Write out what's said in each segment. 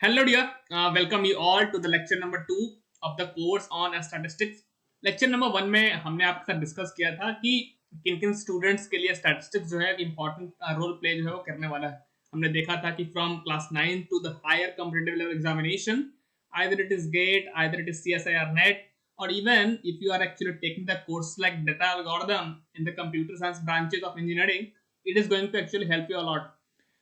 Hello dear, welcome you all to the lecture number 2 of the course on statistics. Lecture number 1 में हमने आपके साथ discuss किया था कि किन किन स्टूडेंट्स के लिए स्टैटिस्टिक्स जो है इम्पोर्टेंट रोल प्ले जो है वो करने वाला है. हमने देखा था कि from class 9 to the higher competitive level examination, either it is GATE, either it is CSIR NET, or even if you are actually taking the course like data algorithm in the computer science branches of engineering, it is going to actually help you a lot.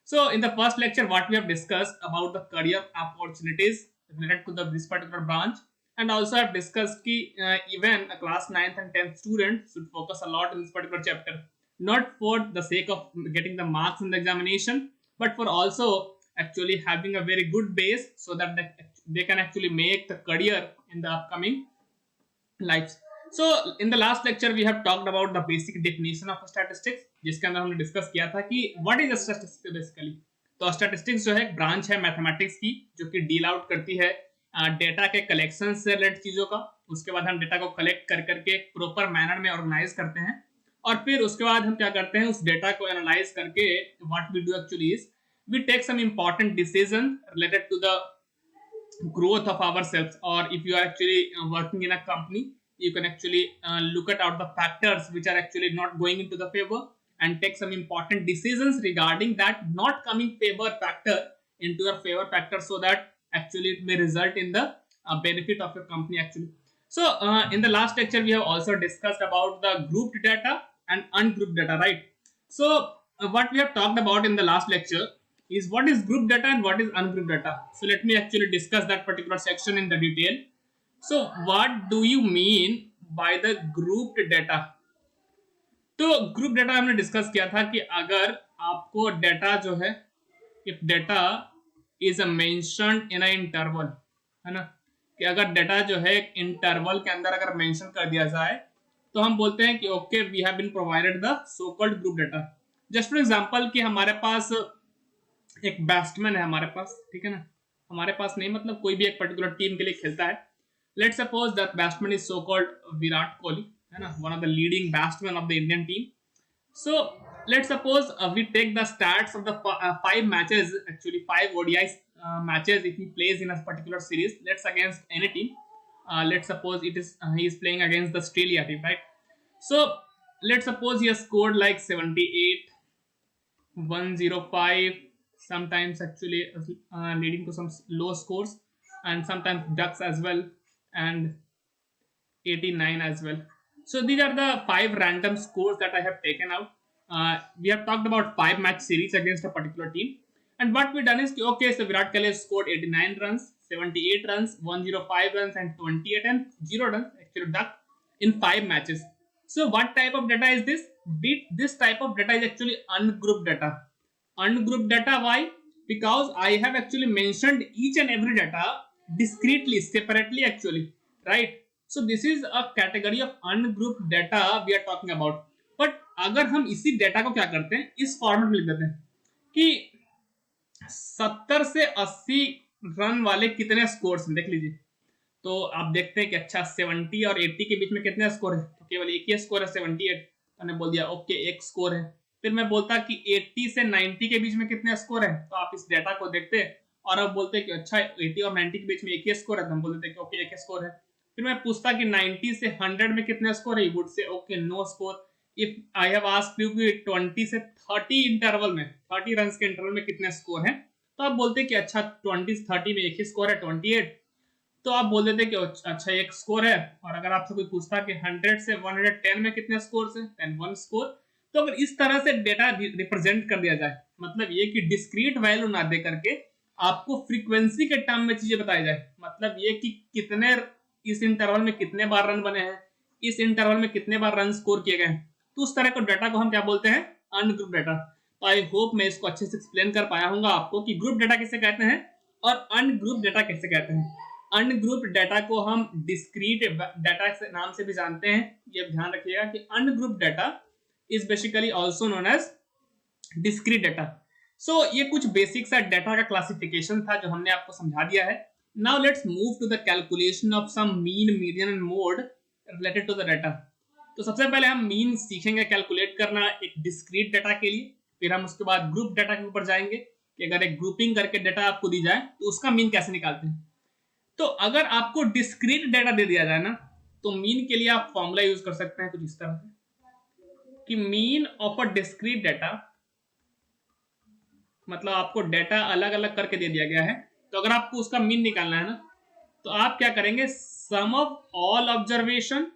So, in the first lecture, what we have discussed about the career opportunities related to this particular branch, and also I've discussed कि even a class 9th and 10th student should focus a lot in this particular chapter, not for the sake of getting the marks in the examination, but for also actually having a very good base so that they can actually make the career in the upcoming lives. So in the last lecture we have talked about the basic definition of statistics, जिसके अंदर हमने discuss किया था कि what is statistics basically. तो statistics जो है एक ब्रांच है मैथमेटिक्स की जो कि डील आउट करती है डेटा के कलेक्शन से रिलेटेड चीजों का. उसके बाद हम डेटा को कलेक्ट कर करके प्रॉपर मैनर में ऑर्गेनाइज करते हैं और फिर उसके बाद हम क्या करते हैं उस डेटा को एनालाइज करके what we do actually is we take some important decision related to the growth of ourselves, or if you are actually working in a company, you can actually look at out the factors which are actually not going into the favor and take some important decisions regarding that not coming favor factor into your favor factor, so that actually it may result in the benefit of your company actually. So in the last lecture we have also discussed about the grouped data and ungrouped data, right? So what we have talked about in the last lecture is what is group data and what is ungrouped data. So let me actually discuss that particular section in the detail. So what do you mean by the grouped data? तो group data हमने discuss किया था कि अगर आपको data जो है, if data is mentioned in a interval, है ना, कि अगर डेटा जो है इंटरवल के अंदर अगर मेंशन कर दिया जाए तो हम बोलते हैं कि okay we have been provided the so called group data. Just for example कि हमारे पास एक बैट्समैन है हमारे पास, ठीक है ना, हमारे पास नहीं मतलब कोई भी एक पर्टिकुलर टीम के लिए खेलता है. Let's suppose that batsman is so called Virat Kohli, है ना, one of the leading batsman of the Indian team. So let's suppose we take the stats of the five matches, actually five ODI matches if he plays in a particular series. Let's against any team. Let's suppose it is he is playing against the Australia team, right? So let's suppose he has scored like 78, 105, sometimes actually leading to some low scores, and sometimes ducks as well, and 89 as well. So these are the five random scores that I have taken out. We have talked about 5 match series against a particular team, and what we done is okay, so Virat Kohli scored 89 runs, 78 runs, 105 runs, and 28 and 0 runs actually duck in 5 matches. So what type of data is this? This type of data is actually ungrouped data. Ungrouped data, why? Because I have actually mentioned each and every data discretely, separately actually, right? So this is a category of ungrouped data we are talking about. But अगर हम इसी data को क्या करते हैं, इस format में लिख देते हैं कि 70 से 80 रन वाले कितने स्कोर्स हैं, देख लीजिए. तो आप देखते हैं कि अच्छा 70 और 80 के बीच में कितने स्कोर है, तो केवल एक ही स्कोर है 78. मैंने बोल दिया ओके एक स्कोर है. फिर मैं बोलता कि 80 से 90 के बीच में कितने स्कोर है, तो आप इस डेटा को देखते और अब बोलते कि अच्छा 80 और 90 के बीच में एक ही स्कोर है, तो हम बोलते कि ओके एक ही स्कोर है. फिर मैं पूछता कि 90 से 100 में कितने स्कोर है, would say okay no score. If I have asked you कि 20 से 30 इंटरवल में 30 रन के इंटरवल में कितने स्कोर हैं, तो आप बोलते कि अच्छा 20 30 में एक ही स्कोर है 28, तो आप बोल देते कि अच्छा एक स्कोर है. और अगर आपसे कोई पूछता कि 100 से 110 में कितने स्कोर हैं, देन 1 स्कोर. तो अगर इस तरह से डेटा रिप्रेजेंट कर दिया जाए, मतलब ये कि डिस्क्रीट वैल्यू ना दे करके आपको फ्रीक्वेंसी के टर्म में चीजें बताई जाए, मतलब ये कि कितने इस इंटरवल में कितने बार रन बने हैं, इस इंटरवल में कितने बार रन स्कोर किए गए, तो उस तरह के डाटा को हम क्या बोलते हैं, अनग्रुप डाटा. तो आई होप मैं इसको अच्छे से एक्सप्लेन कर पाया हूँ आपको कि ग्रुप डाटा किसे कहते हैं और अनग्रुप डाटा किसे कहते हैं. अनग्रुप डाटा को हम डिस्क्रीट डाटा से नाम से भी जानते हैं, ये ध्यान रखिएगा कि ungroup data is basically also known as discrete data. So ये कुछ बेसिक सा डाटा का क्लासिफिकेशन था जो हमने आपको समझा दिया है. Now let's move to the calculation of some mean, median and mode related to the data. तो सबसे पहले हम मीन सीखेंगे कैलकुलेट करना एक डिस्क्रीट डाटा के लिए, फिर हम उसके बाद ग्रुप डाटा के ऊपर जाएंगे, कि अगर एक ग्रुपिंग करके डाटा आपको दी जाए तो उसका मीन कैसे निकालते हैं। तो अगर आपको डिस्क्रीट डाटा दे दिया जाए ना, तो मीन के लिए आप फॉर्मूला यूज कर सकते हैं कुछ इस तरह से कि mean of a discrete data, मतलब आपको डाटा अलग अलग करके दे दिया गया है, तो अगर आपको उसका मीन निकालना है ना, तो आप क्या करेंगे, sum of all observation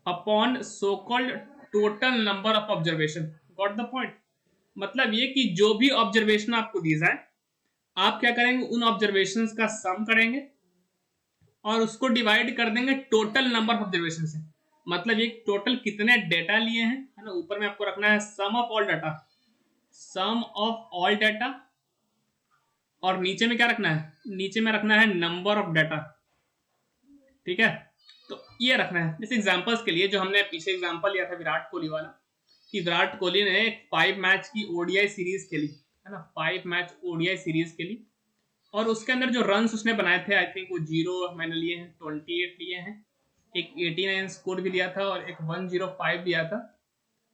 upon so called total number of observation. Got the point. मतलब ये कि जो भी ऑब्जर्वेशन आपको दी जाए, आप क्या करेंगे, उन ऑब्जर्वेशंस का सम करेंगे और उसको डिवाइड कर देंगे टोटल नंबर ऑफ ऑब्जर्वेशन से। मतलब ये टोटल कितने डेटा लिए हैं, है ना, ऊपर में आपको रखना है sum of all data, sum of all data, और नीचे में क्या रखना है, नीचे में रखना है नंबर ऑफ डाटा। ठीक है, तो ये रखना है। जैसे एग्जांपल्स के लिए जो हमने पीछे एग्जांपल लिया था विराट कोहली वाला, कि विराट कोहली ने एक 5 मैच की ओडीआई सीरीज खेली, है ना, 5 मैच ओडीआई सीरीज खेली, और उसके अंदर जो रन्स उसने बनाए थे, आई थिंक वो 0 मैंने लिए हैं, 28 लिए हैं, एक 89 स्कोर भी लिया था और एक 105 लिया था,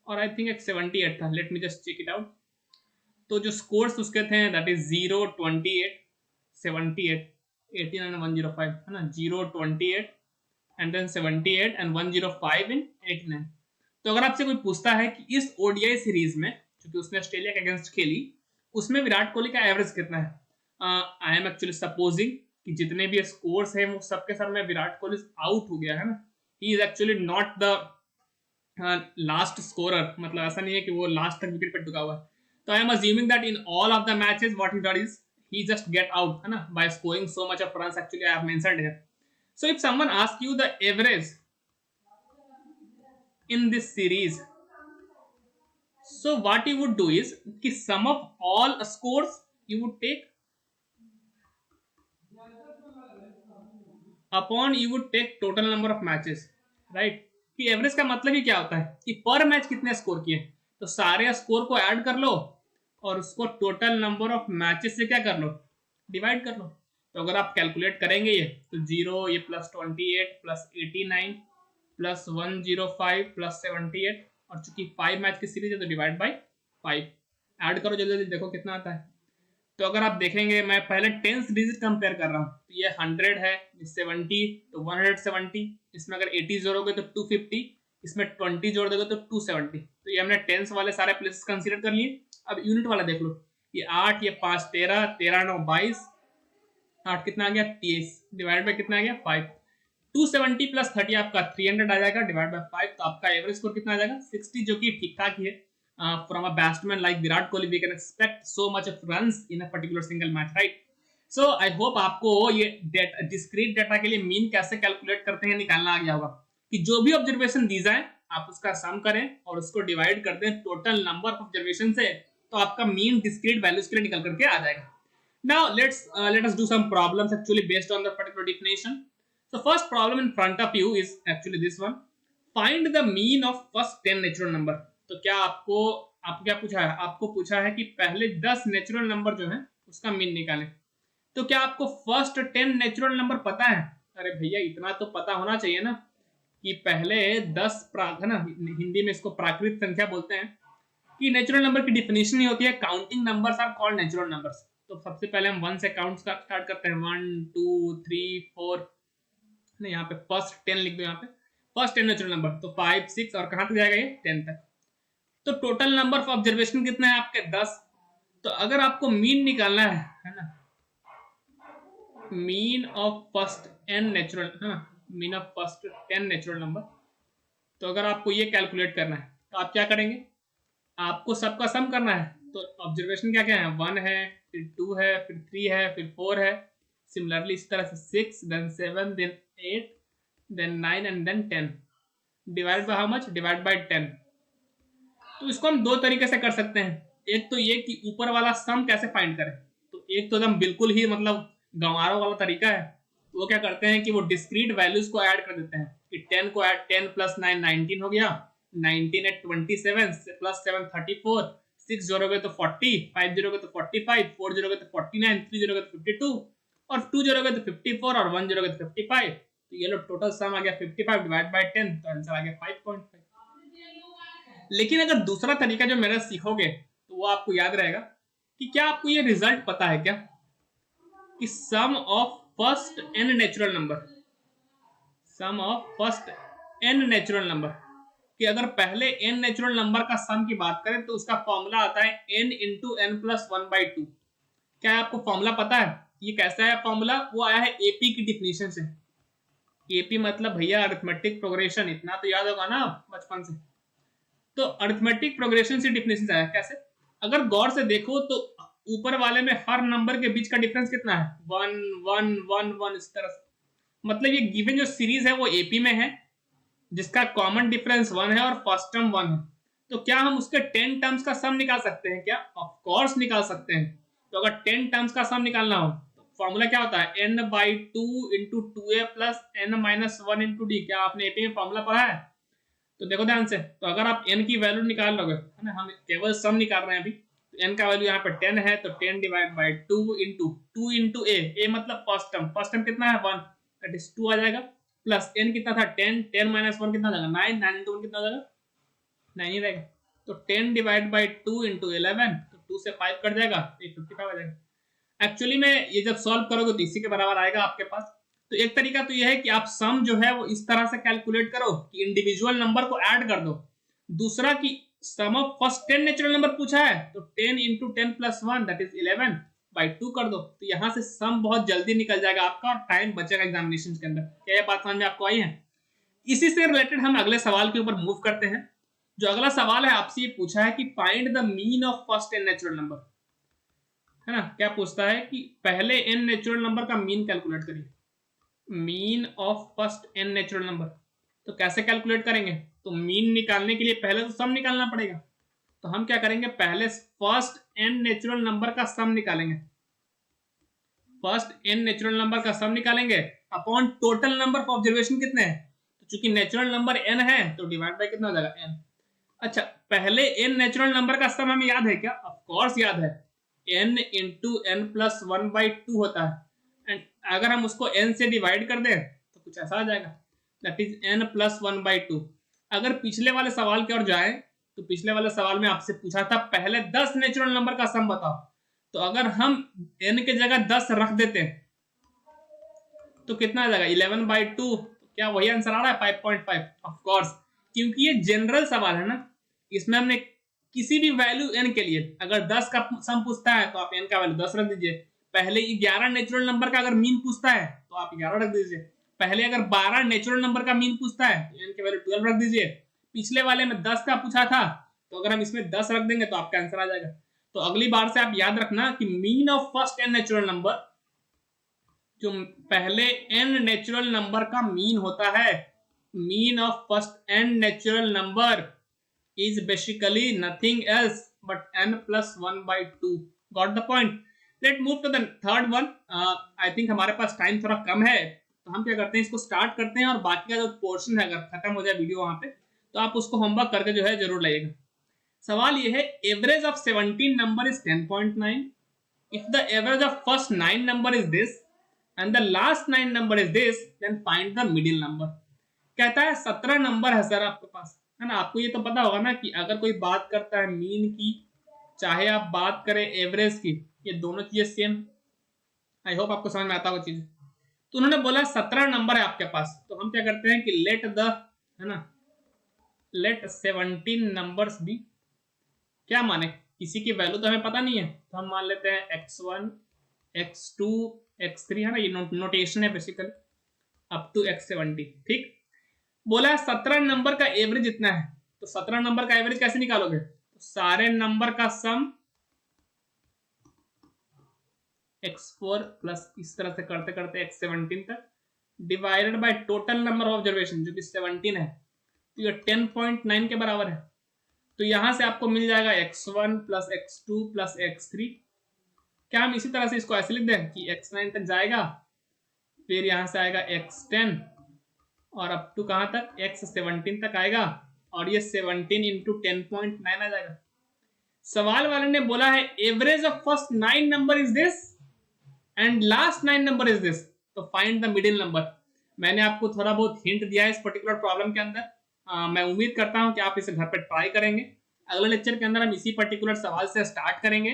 और आई थिंक एक 78 था। Let me just check it out. तो जो स्कोर्स उसके थे दैट इज 0, 28, 78, 89 एंड 105, है ना, 0, 28 एंड देन 78 एंड 105 इन 89। तो अगर आपसे कोई पूछता है कि इस ओडीआई सीरीज में, क्योंकि उसने ऑस्ट्रेलिया के अगेंस्ट खेली, उसमें विराट कोहली का एवरेज कितना है, आई एम एक्चुअली सपोजिंग कि जितने भी स्कोर्स हैं वो सबके सब में विराट कोहली आउट हो गया है ना, he is actually not the last scorer, मतलब ऐसा नहीं है कि वो लास्ट तक विकेट पे टिका हुआ है। तो I am assuming that in all of the matches what he done is he just get out, है ना, by scoring so much of runs actually I have mentioned here. So if someone asks you the average in this series, so what you would do is कि sum of all scores you would take upon you would take total number of matches, right? कि average का मतलब ही क्या होता है कि पर match कितने स्कोर किए, तो सारे स्कोर को ऐड कर लो और उसको टोटल नंबर ऑफ मैचेस से क्या कर लो, डिवाइड कर लो। तो अगर आप कैलकुलेट करेंगे ये, तो 0 ये प्लस 28 प्लस 89 प्लस 105 प्लस 78, और चूंकि 5 मैच की सीरीज है तो डिवाइड बाई 5, ऐड करो जल्दी जल्दी, देखो कितना आता है। तो अगर आप देखेंगे, मैं पहले टेंस डिजिट कंपेयर कर रहा हूँ, तो ये 100 है, 70 तो 170, इसमें अगर 80 जोड़ोगे तो 250, इसमें 20 जोड़ दोगे तो 270। तो ये हमने टेंस वाले सारे प्लेसेस कंसीडर कर लिए। अब यूनिट वाला देख लो, ये 8, ये 5 13, 13 9 22, 8 कितना आ गया 30, डिवाइड बाय कितना आ गया 5, 270 प्लस 30 आपका 300 आ जाएगा, डिवाइड बाय 5, तो आपका एवरेज स्कोर कितना आ जाएगा 60, जो कि ठीक ठाक ही है। From a batsman like Virat Kohli we can expect so much of runs in a particular single match, right? So I hope आपको ये डिस्क्रीट डाटा के लिए मीन कैसे कैलकुलेट करते हैं निकालना आ गया होगा, कि जो भी ऑब्जर्वेशन दी जाए आप उसका सम करें और उसको डिवाइड कर दें टोटल नंबर ऑफ ऑब्जर्वेशन से, तो आपका मीन डिस्क्रीट वैल्यूज के लिए निकल करके आ जाएगा। Now let us do some problems actually based on the particular definition. So first problem in front of you is actually this one. Find the mean of first 10 natural number. तो क्या आपको क्या पूछा है, आपको पूछा है कि पहले 10 नेचुरल नंबर जो है उसका मीन निकालें। तो क्या आपको फर्स्ट 10 नेचुरल नंबर पता है? अरे भैया इतना तो पता होना चाहिए ना, कि पहले 10 है ना, हिंदी में इसको प्राकृत संख्या बोलते हैं, कि नेचुरल नंबर की डिफिनेशन ही होती है counting numbers are called natural numbers. तो सबसे पहले हम 1 से काउंट स्टार्ट करते हैं, 1 2 3 4, नहीं यहाँ पे फर्स्ट 10 लिख दो, यहाँ पे फर्स्ट 10 नेचुरल नंबर, तो 5 6 और कहां तक जाएगा ये 10 तक। तो टोटल नंबर ऑफ ऑब्जर्वेशन कितना है आपके 10। तो अगर आपको मीन निकालना है ना, मीन ऑफ फर्स्ट 10 नेचुरल, है ना, mean of first 10 natural number, तो अगर आपको ये कैलकुलेट करना है तो आप क्या करेंगे, आपको सबका सम करना है। तो ऑब्जर्वेशन क्या क्या है, 1 है, फिर 2 है, फिर 3 है, फिर 4 है, सिमिलरली इस तरह से 6 then 7 then 8 then 9 and then 10, divide by how much, divide by 10। तो इसको हम दो तरीके से कर सकते हैं, एक तो ये कि ऊपर वाला सम कैसे फाइंड करें, तो एक तो एकदम बिल्कुल ही मतलब गंवारों वाला तरीका है, तो वो क्या करते हैं कि वो डिस्क्रीट वैल्यूज को ऐड कर देते हैं, कि 10 को ऐड, 10 प्लस 9 19 हो गया, 19 एट 27 प्लस 7 34, 6 जोड़ोगे तो 40, 5 जोड़ोगे तो 45, 4 जोड़ोगे तो 49, 3 जोड़ोगे तो 52, और 2 जोड़ोगे तो 54, और 1 जोड़ोगे तो 55। तो ये लो टोटल सम आ गया 55 डिवाइड बाय 10, तो आंसर आ गया 5.5। लेकिन अगर दूसरा तरीका जो मेरा सीखोगे तो वो आपको याद रहेगा कि क्या आपको ये रिजल्ट पता है क्या कि sum of first n natural number, sum of first n natural number, कि अगर पहले n नेचुरल नंबर का सम की बात करें तो उसका फॉर्मूला आता है n इंटू एन प्लस 1/2। क्या आपको फॉर्मूला पता है? ये कैसा है फॉर्मूला? वो आया है एपी की डिफिनेशन से। एपी मतलब भैया अरिथमेटिक प्रोग्रेशन, इतना तो याद होगा ना बचपन से। तो अरिथमेटिक प्रोग्रेशन से डिफिनेशन आया। कैसे? अगर गौर से देखो तो ऊपर वाले में हर नंबर के बीच का डिफरेंस कितना है? 1 1 1 1, इस तरह से। मतलब ये गिवन जो सीरीज है वो एपी में है, जिसका कॉमन डिफरेंस 1 है और फर्स्ट टर्म 1 है। तो क्या हम उसके 10 टर्म्स का सम निकाल सकते हैं क्या? ऑफ कोर्स निकाल सकते हैं। तो अगर 10 टर्म्स का सम निकालना हो तो फॉर्मूला क्या होता है? n/2 into 2a plus n minus 1 into D. क्या आपने एपी में फॉर्मूला पढ़ा है? तो देखो ध्यान से, तो अगर आप n की वैल्यू निकाल लोगे, है ना, हम केवल सम निकाल रहे हैं अभी, तो n का वैल्यू यहाँ पे 10 है, तो 10 डिवाइड बाई 2 इंटू a मतलब फर्स्ट टर्म, फर्स्ट टर्म कितना है? 1, दैट इज 2 आ जाएगा, प्लस n कितना था? 10, 10 माइनस 1 कितना जाएगा? 9, 9 इंटू 1 कितना हो जाएगा? 9 ही रहेगा। तो 10 डिवाइड बाई 2 इंटू 11, तो 2 से 5 कट जाएगा, तो 55 आ जाएगा। एक्चुअली में ये जब सॉल्व करोगे तो इसी के बराबर आएगा आपके पास। तो एक तरीका तो यह है कि आप सम जो है वो इस तरह से कैलकुलेट करो कि इंडिविजुअल नंबर को ऐड कर दो। दूसरा कि sum of first 10 natural number पूछा है, तो 10 into 10 plus 1 that is 11 by 2 कर दो। तो यहां से सम बहुत जल्दी निकल जाएगा आपका और टाइम बचेगा एग्जामिनेशन के अंदर। क्या ये बात समझ में आपको आई है? इसी से रिलेटेड हम अगले सवाल के ऊपर मूव करते हैं। जो अगला सवाल है आपसे ये पूछा है कि find the mean of first 10 natural number, है ना। क्या पूछता है कि पहले n नेचुरल नंबर का मीन कैलकुलेट करिए, mean of first n natural number. तो कैसे कैलकुलेट करेंगे? तो मीन निकालने के लिए पहले तो सम निकालना पड़ेगा। तो हम क्या करेंगे? पहले फर्स्ट n नेचुरल नंबर का सम निकालेंगे, फर्स्ट n नेचुरल नंबर का सम निकालेंगे upon total number of observation कितने हैं। तो चूंकि नेचुरल नंबर n है तो डिवाइड बाय कितना हो जाएगा? n। अच्छा, पहले n नेचुरल नंबर का सम हमें याद है क्या? ऑफ कोर्स याद है, n इंटू एन प्लस 1/2 होता है। एंड अगर हम उसको n से डिवाइड कर दें तो कुछ ऐसा आ जाएगा, दैट इज n प्लस 1/2। अगर पिछले वाले सवाल की ओर जाए तो पिछले वाले सवाल में आपसे पूछा था पहले 10 नेचुरल नंबर का सम बताओ। तो अगर हम n के जगह 10 रख देते तो कितना आ जाएगा? 11/2। क्या वही आंसर आ रहा है? 5.5। ऑफ कोर्स, क्योंकि ये जनरल सवाल है ना, इसमें हमने किसी भी वैल्यू n के लिए अगर 10 का सम पूछता है तो आप n का वैल्यू 10 रख दीजिए। पहले 11 नेचुरल नंबर का अगर मीन पूछता है तो आप 11 रख दीजिए। पहले अगर 12 नेचुरल नंबर का मीन पूछता है तो n की वैल्यू 12 रख दीजिए। पिछले वाले में 10 का पूछा था, तो अगर हम इसमें 10 रख देंगे तो आपका आंसर आ जाएगा। तो अगली बार से आप याद रखना कि mean of first n natural number, जो पहले n नेचुरल नंबर का मीन होता है, mean of first n natural number is basically nothing else but n plus 1/2. Got the point? Let's move to the third one. I think हमारे पास time थोड़ा कम है, तो हम क्या करते हैं, इसको स्टार्ट करते हैं और बाकी का जो पोर्शन है अगर खत्म हो जाए वीडियो वहां पे तो आप उसको होमवर्क करके जो है जरूर लाइएगा। सवाल ये है, average of 17 number is 10.9। If the average of first 9 number is this and the last 9 number is this, then find the middle number. कहता है 17 नंबर है सर आपके पास, है ना। आपको ये तो पता होगा ना कि अगर कोई बात करता है मीन की, चाहे आप बात करें एवरेज की, ये दोनों चीजें सेम। आई होप आपको समझ में आता होगा चीज। तो उन्होंने बोला 17 नंबर है आपके पास, तो हम क्या करते हैं कि लेट द, है ना, लेट 17 नंबर्स भी, क्या माने, किसी की वैल्यू तो हमें पता नहीं है, तो हम मान लेते हैं x1 x2 x3, है ना, ये नोटेशन है बेसिकली अप टू x70। ठीक, बोला 17 नंबर का एवरेज इतना है, तो 17 नंबर का एवरेज कैसे निकालोगे? तो सारे नंबर का सम x4 प्लस इस तरह से करते करते x17 तक divided by total number of observation जो कि 17 है, तो ये 10.9 के बराबर है। तो यहां से आपको मिल जाएगा x1 plus x2 plus x3। क्या हम इसी तरह से इसको ऐसे लिख दें कि x9 तक जाएगा, फिर यहां से आएगा x10 और अप टू कहां तक? x17 तक आएगा, और ये 17 इंटू 10.9 आ जाएगा। सवाल वाले ने बोला है average of first 9 number is this and last 9 number is this, तो फाइंड द मिडिल नंबर। मैंने आपको थोड़ा बहुत हिंट दिया है इस पर्टिकुलर प्रॉब्लम के अंदर मैं उम्मीद करता हूँ कि आप इसे घर पर ट्राई करेंगे। अगले लेक्चर के अंदर हम इसी पर्टिकुलर सवाल से स्टार्ट करेंगे